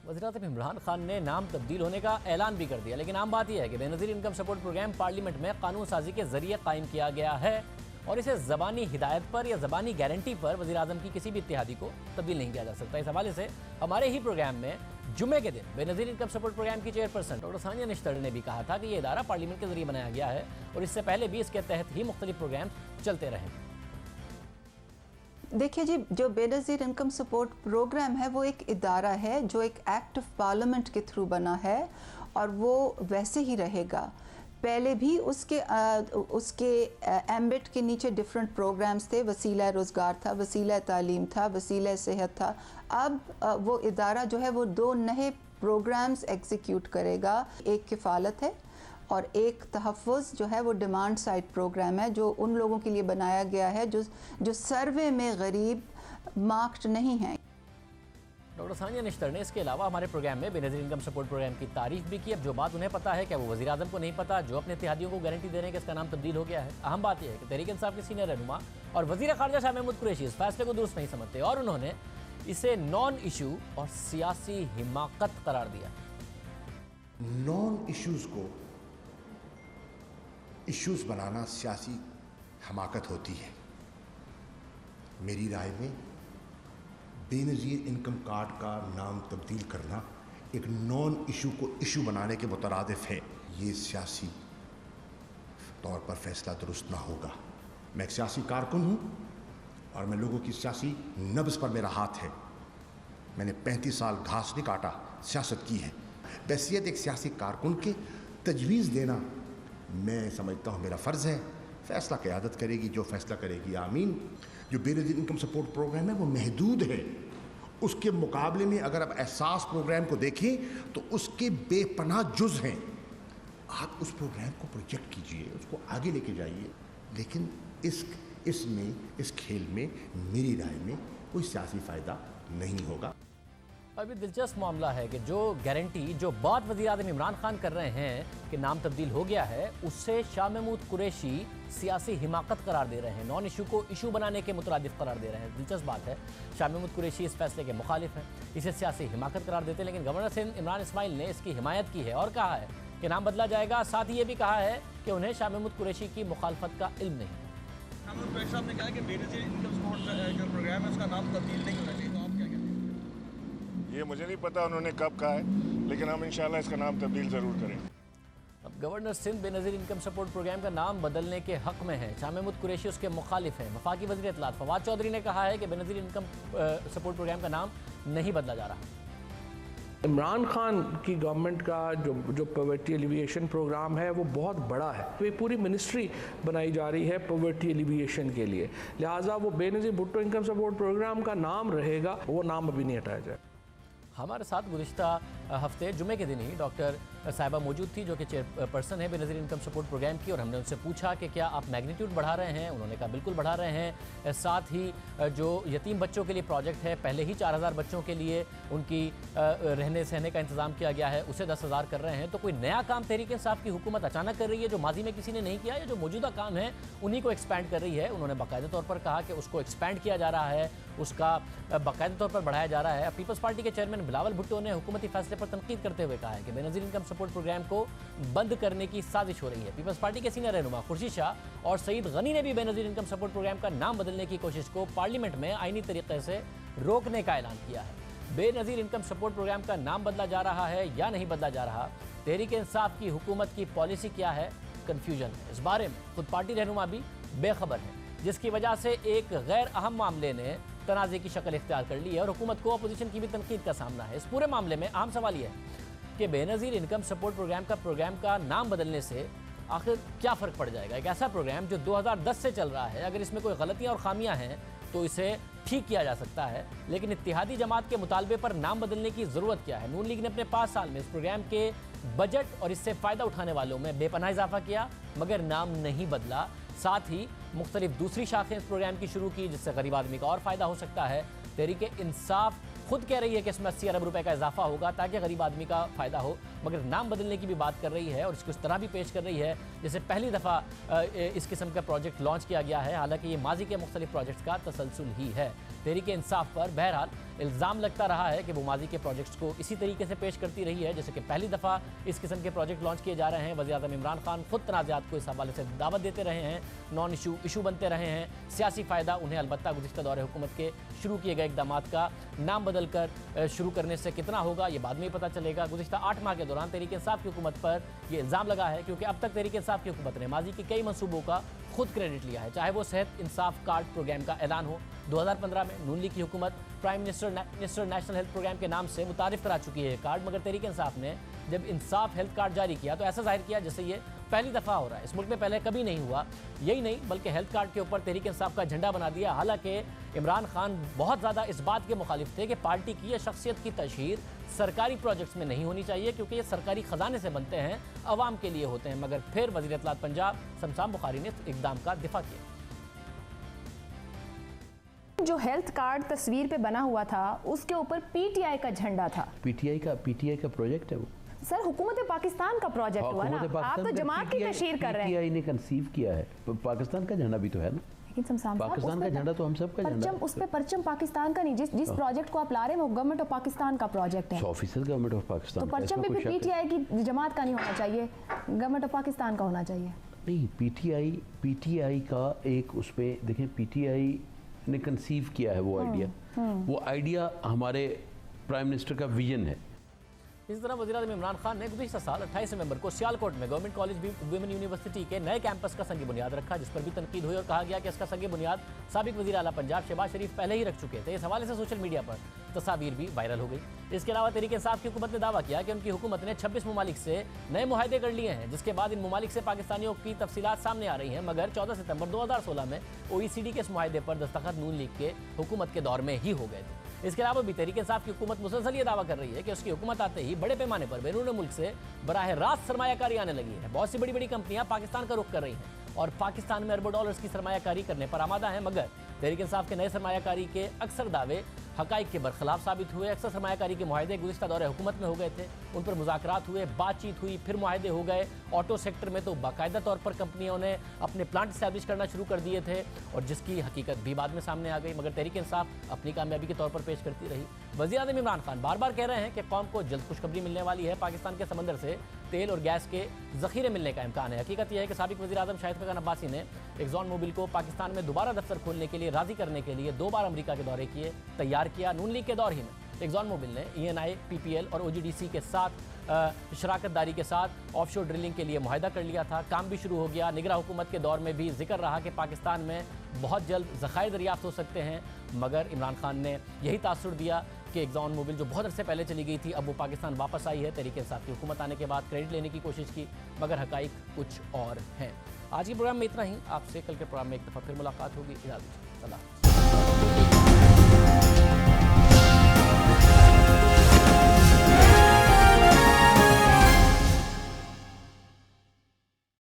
[SPEAKER 1] वज़ीर-ए-आज़म इमरान खान ने नाम तब्दील होने का ऐलान भी कर दिया, लेकिन आम बात यह है कि Benazir income support programme parliament में कानून साजी के जरिए कायम किया गया है और इसे ज़बानी हिदायत पर या ज़बानी गारंटी पर वज़ीर-ए-आज़म की किसी भी इत्तेहादी को तब्दील नहीं किया जा सकता। इस हवाले से हमारे ही प्रोग्राम में जुमे के दिन बेनज़ीर इनकम सपोर्ट प्रोग्राम की चेयरपर्सन डॉक्टर सानिया निश्तर ने भी कहा था कि ये इदारा पार्लियामेंट के जरिए बनाया गया है और इससे पहले भी इसके तहत ही मुख्तलिफ प्रोग्राम चलते रहे।
[SPEAKER 10] देखिए जी, जो बेनज़ीर इनकम सपोर्ट प्रोग्राम है वो एक इदारा है जो एक एक्ट ऑफ पार्लियामेंट के थ्रू बना है और वो वैसे ही रहेगा। पहले भी उसके एम्बिट के नीचे डिफरेंट प्रोग्राम्स थे, वसीला रोज़गार था, वसीला तालीम था, वसीला सेहत था। अब वो इदारा जो है वो 2 नए प्रोग्राम्स एग्जीक्यूट करेगा। एक किफ़ालत है और एक तहफ़्फ़ुज़ जो है वो डिमांड साइड प्रोग्राम है, जो उन लोगों के लिए बनाया गया है जो सर्वे में गरीब मार्क्ड नहीं हैं।
[SPEAKER 1] डॉक्टर सानिया निश्तर ने इसके अलावा हमारे प्रोग्राम में बेनज़ीर इनकम सपोर्ट प्रोग्राम की तारीफ भी की। अब जो बात उन्हें पता है क्या वो वज़ीर-ए-आज़म को नहीं पता, जो अपने इत्तेहादियों को गारंटी दे रहे हैं कि इसका नाम तब्दील हो गया है। अहम बात यह है कि तहरीक इंसाफ के सीनियर रहनुमा और वज़ीर ख़ारजा शाह महमूद कुरैशी इस फैसले को दुरुस्त नहीं समझते और उन्होंने इसे नॉन इशू और सियासी हिमाकत करार दिया।
[SPEAKER 2] नॉन इश्यूज़ को इश्यूज़ बनाना सियासी हमाकत होती है। मेरी राय में बेनज़ीर इनकम कार्ड का नाम तब्दील करना एक नॉन इशू को इशू बनाने के मुतरादिफ है। ये सियासी तौर पर फैसला दुरुस्त ना होगा। मैं एक सियासी कारकुन हूँ और मैं लोगों की सियासी नब्ज़ पर मेरा हाथ है। मैंने 35 साल घास नहीं काटा, सियासत की है। बहैसियत एक सियासी कारकुन के तजवीज़ देना मैं समझता हूँ मेरा फ़र्ज़ है। फ़ैसला क़यादत करेगी, जो फ़ैसला करेगी आमीन। जो बेनज़ीर इनकम सपोर्ट प्रोग्राम है वो महदूद है। उसके मुकाबले में अगर आप एहसास प्रोग्राम को देखें तो उसके बेपनाह जुज़ हैं। आप उस प्रोग्राम को प्रोजेक्ट कीजिए, उसको आगे लेके जाइए, लेकिन इस खेल में मेरी राय में कोई सियासी फ़ायदा नहीं होगा।
[SPEAKER 1] अभी दिलचस्प मामला है कि जो गारंटी जो बात वज़ीर-ए-आज़म इमरान खान कर रहे हैं कि नाम तब्दील हो गया है, उससे शाह महमूद कुरैशी सियासी हिमाकत करार दे रहे हैं, नॉन इशू को इशू बनाने के मुतरादिफ करार दे रहे हैं। दिलचस्प बात है, शाह महमूद कुरैशी इस फैसले के मुखालिफ हैं, इसे सियासी हिमाकत करार देते हैं, लेकिन गवर्नर सिंध इमरान इस्माइल ने इसकी हिमायत की है और कहा है कि नाम बदला जाएगा। साथ ही ये भी कहा है कि उन्हें शाह महमूद कुरैशी की मुखालफत का इल्म नहीं है।
[SPEAKER 9] साहब ने कहा कि बेनज़ीर इनकम सपोर्ट जो प्रोग्राम है उसका नाम तब्दील नहीं होना चाहिए, तो आप क्या कहते हैं?
[SPEAKER 11] ये मुझे नहीं पता उन्होंने कब कहा है, लेकिन हम इंशाल्लाह इसका नाम तब्दील ज़रूर करेंगे।
[SPEAKER 1] अब governor Sindh Benazir income support programme का नाम बदलने के हक में है। शाह महमूद कुरैशी उसके मुखालिफ हैं। वफाकी वज़ीर इत्तलात फवाद चौधरी ने कहा है कि बेनज़ीर इनकम सपोर्ट प्रोग्राम का नाम नहीं बदला जा रहा।
[SPEAKER 12] इमरान खान की गवर्नमेंट का जो पॉवर्टी एलिविएशन प्रोग्राम है वो बहुत बड़ा है। ये पूरी मिनिस्ट्री बनाई जा रही है पॉवर्टी एलिविएशन के लिए, लिहाजा वो Benazir Bhutto income support programme का नाम रहेगा, वो नाम अभी नहीं हटाया जाए।
[SPEAKER 1] हमारे साथ गुज़िश्ता हफ्ते जुमे के दिन ही डॉक्टर साहिबा मौजूद थी, जो कि चेयरपर्सन है बेनज़ीर इनकम सपोर्ट प्रोग्राम की, और हमने उनसे पूछा कि क्या आप मैग्नीट्यूड बढ़ा रहे हैं। उन्होंने कहा बिल्कुल बढ़ा रहे हैं। साथ ही जो यतीम बच्चों के लिए प्रोजेक्ट है, पहले ही 4000 बच्चों के लिए उनकी रहने सहने का इंतज़ाम किया गया है, उसे 10,000 कर रहे हैं। तो कोई नया काम तहरीक इंसाफ की हुकूमत अचानक कर रही है जो माजी में किसी ने नहीं किया, या जो मौजूदा काम है उन्हीं को एक्सपैंड कर रही है। उन्होंने बाकायदा तौर पर कहा कि उसको एक्सपैंड किया जा रहा है, उसका बाकायदा तौर पर बढ़ाया जा रहा है। पीपल्स पार्टी के चेयरमैन बिलावल भुट्टो ने हुकूमती फैसले पर तनकीद करते हुए कहा है कि बेनज़ीर इनकम सपोर्ट प्रोग्राम को बंद करने की साजिश हो रही है। पीपल्स पार्टी के सीनियर रहनुमा खुर्शीद शाह और सईद गनी ने भी बेनज़ीर इनकम सपोर्ट प्रोग्राम का नाम बदलने की कोशिश को पार्लियामेंट में आईनी तरीके से रोकने का ऐलान किया है। बेनज़ीर इनकम सपोर्ट प्रोग्राम का नाम बदला जा रहा है या नहीं बदला जा रहा, तहरीक इंसाफ की हुकूमत की पॉलिसी क्या है, कन्फ्यूजन है। इस बारे में खुद पार्टी रहनुमा भी बेखबर है, जिसकी वजह से एक गैर अहम मामले ने तनाज़े की शक्ल इख्तियार कर ली है और हुकूमत को अपोजिशन की भी तनकीद का सामना है। इस पूरे मामले में अहम सवाल यह है कि बेनज़ीर इनकम सपोर्ट प्रोग्राम का नाम बदलने से आखिर क्या फ़र्क पड़ जाएगा। एक ऐसा प्रोग्राम जो 2010 से चल रहा है, अगर इसमें कोई गलतियाँ और खामियाँ हैं तो इसे ठीक किया जा सकता है, लेकिन इत्तेहादी जमात के मुतालबे पर नाम बदलने की ज़रूरत क्या है। नून लीग ने अपने 5 साल में इस प्रोग्राम के बजट और इससे फ़ायदा उठाने वालों में बेपनाह इजाफा किया, मगर नाम नहीं बदला। साथ ही मुख्तलिफ दूसरी शाखें इस प्रोग्राम की शुरू की जिससे गरीब आदमी का और फ़ायदा हो सकता है। तहरीक इंसाफ खुद कह रही है कि इसमें 80 अरब रुपए का इजाफा होगा ताकि गरीब आदमी का फ़ायदा हो, मगर नाम बदलने की भी बात कर रही है और इसको इस तरह भी पेश कर रही है जैसे पहली दफ़ा इस किस्म का प्रोजेक्ट लॉन्च किया गया है। हालांकि ये माजी के मुख्तलिफ प्रोजेक्ट्स का तसलसल ही है। तहरीक इंसाफ पर बहरहाल इल्ज़ाम लगता रहा है कि वो माजी के प्रोजेक्ट्स को इसी तरीके से पेश करती रही है जैसे कि पहली दफ़ा इस किस्म के प्रोजेक्ट लॉन्च किए जा रहे हैं। वज़ीर आज़म इमरान खान खुद तनाज़ात को इस हवाले से दावत देते रहे हैं, नॉन इशू बनते रहे हैं। सियासी फ़ायदा उन्हें अलबत्ता गुज़िश्ता दौरे हुकूमत के शुरू किए गए इक़दाम का नाम बदल कर शुरू करने से कितना होगा ये बाद में ही पता चलेगा। गुज़िश्ता 8 माह के दौरान तहरीक इंसाफ की हुकूमत पर यह इल्ज़ाम लगा है क्योंकि अब तक तहरीक इंसाफ की हुकूमत ने माजी के कई मनसूबों का खुद क्रेडिट लिया है, चाहे वो सेहत इंसाफ कार्ड प्रोग्राम का ऐलान हो। 2015 में नून लीग की हुकूमत prime minister national health programme के नाम से मुतारिफ करा चुकी है ये कार्ड, मगर तहरीक इंसाफ ने जब इंसाफ हेल्थ कार्ड जारी किया तो ऐसा जाहिर किया जैसे ये पहली दफ़ा हो रहा है, इस मुल्क में पहले कभी नहीं हुआ। यही नहीं बल्कि हेल्थ कार्ड के ऊपर तहरीक इंसाफ का झंडा बना दिया। हालांकि इमरान खान बहुत ज़्यादा इस बात के मुखालिफ थे कि पार्टी की या शख्सियत की तशहीर सरकारी प्रोजेक्ट्स में नहीं होनी चाहिए क्योंकि ये सरकारी ख़जाने से बनते हैं, अवाम के लिए होते हैं। मगर फिर वज़ीर इत्तलात पंजाब शमशान बुखारी ने इक़दाम का दिफा किया।
[SPEAKER 13] जो हेल्थ कार्ड तस्वीर पे बना हुआ था उसके ऊपर पीटीआई का झंडा था।
[SPEAKER 14] पीटीआई का प्रोजेक्ट है वो
[SPEAKER 13] सर, हुकूमत पाकिस्तान का प्रोजेक्ट हुआ ना, आप तो जमात की तशहीर कर रहे हैं।
[SPEAKER 14] पीटीआई ने कंसीव किया है, पाकिस्तान का झंडा भी तो है ना,
[SPEAKER 13] लेकिन
[SPEAKER 14] पाकिस्तान का झंडा तो हम सब का झंडा है।
[SPEAKER 13] उस पे परचम पाकिस्तान का नहीं, जिस प्रोजेक्ट को आप ला रहे हैं वो गवर्नमेंट ऑफ पाकिस्तान का प्रोजेक्ट है,
[SPEAKER 14] 100% गवर्नमेंट ऑफ पाकिस्तान।
[SPEAKER 13] तो परचम भी पीटीआई की जमात का नहीं होना चाहिए, गवर्नमेंट ऑफ पाकिस्तान का होना चाहिए।
[SPEAKER 14] नहीं, पीटीआई का एक उस पे देखें, पीटीआई ने कंसीव किया है वो आइडिया हमारे प्राइम मिनिस्टर का विजन है।
[SPEAKER 1] इसी तरह वज़ीर आज़म इमरान खान ने गुज़िश्ता साल 28 नवंबर को सियालकोट में गवर्नमेंट कॉलेज वुमेन यूनिवर्सिटी के नए कैंपस का संग बुनियाद रखा, जिस पर भी तनकीद हुई और कहा गया कि इसका संग बुनियाद साबिक वज़ीर आला पंजाब शहबाज शरीफ पहले ही रख चुके थे। इस हवाले से सोशल मीडिया पर तस्वीर भी वायरल हो गई। इसके अलावा तहरीक इंसाफ की हुकूमत ने दावा किया कि उनकी हुकूमत ने 26 ममालिक से नए मुआहदे कर लिए हैं, जिसके बाद इन ममालिक से पाकिस्तानियों की तफसीलात सामने आ रही हैं। मगर 14 सितंबर 2016 में OECD के इस मुआहदे पर दस्तखत नून लीग के हुकूमत के दौर में ही हो गए थे। इसके अलावा भी तहरीक इंसाफ की हुकूमत मुसलसल ये दावा कर रही है कि उसकी हुकूमत आते ही बड़े पैमाने पर बैरून मुल्क से बराह रास्त सरमायाकारी आने लगी है। बहुत सी बड़ी बड़ी कंपनियां पाकिस्तान का रुख कर रही हैं और पाकिस्तान में अरबों डॉलर्स की सरमायाकारी करने पर आमादा है। मगर तहरीक इंसाफ के नए सरमायाकारी के अक्सर दावे हकाइक के बरखिलाफ साबित हुए। अक्सर सरमायाकारी के मुआहदे गुज़िश्ता दौरे हुकूमत में हो गए थे, उन पर मुज़ाकरात हुए, बातचीत हुई, फिर मुआहदे हो गए। ऑटो सेक्टर में तो बाकायदा तौर पर कंपनियों ने अपने प्लांट इस्टेब्लिश करना शुरू कर दिए थे और जिसकी हकीकत भी बाद में सामने आ गई, मगर तहरीक इंसाफ अपनी कामयाबी के तौर पर पेश करती रही। वज़ीर आज़म इमरान खान बार बार कह रहे हैं कि कौम को जल्द खुशखबरी मिलने वाली है, पाकिस्तान के समंदर से तेल और गैस के ज़ख़ीरे मिलने का इम्कान है। हकीकत यह है कि साबिक वज़ीर आज़म शाहिद खान अब्बासी ने एक्सॉन मोबिल को पाकिस्तान में दोबारा दफ्तर खोलने के लिए राज़ी करने के लिए 2 बार अमरीका के दौरे किए, तैयार किया। नून लीग के दौर ही में एक्सॉन मोबिल ने ENI, PPL और OGDC के साथ शराकत दारी के साथ ऑफशोर ड्रिलिंग के लिए मुआहदा कर लिया था। काम भी शुरू हो गया। निगरान हुकूमत के दौर में भी जिक्र रहा कि पाकिस्तान में बहुत जल्द ज़खायर दरियाफ्त हो सकते हैं, मगर इमरान खान ने यही तासुर दिया कि एक्सॉन मोबिल जो बहुत अरसे पहले चली गई थी अब वो पाकिस्तान वापस आई है। तहरीक इंसाफ की हुकूमत आने के बाद क्रेडिट लेने की कोशिश की, मगर हकाइक कुछ और हैं। आज के प्रोग्राम में इतना ही। आपसे कल के प्रोग्राम में एक दफ़ा फिर मुलाकात होगी। इजाज़त दीजिए।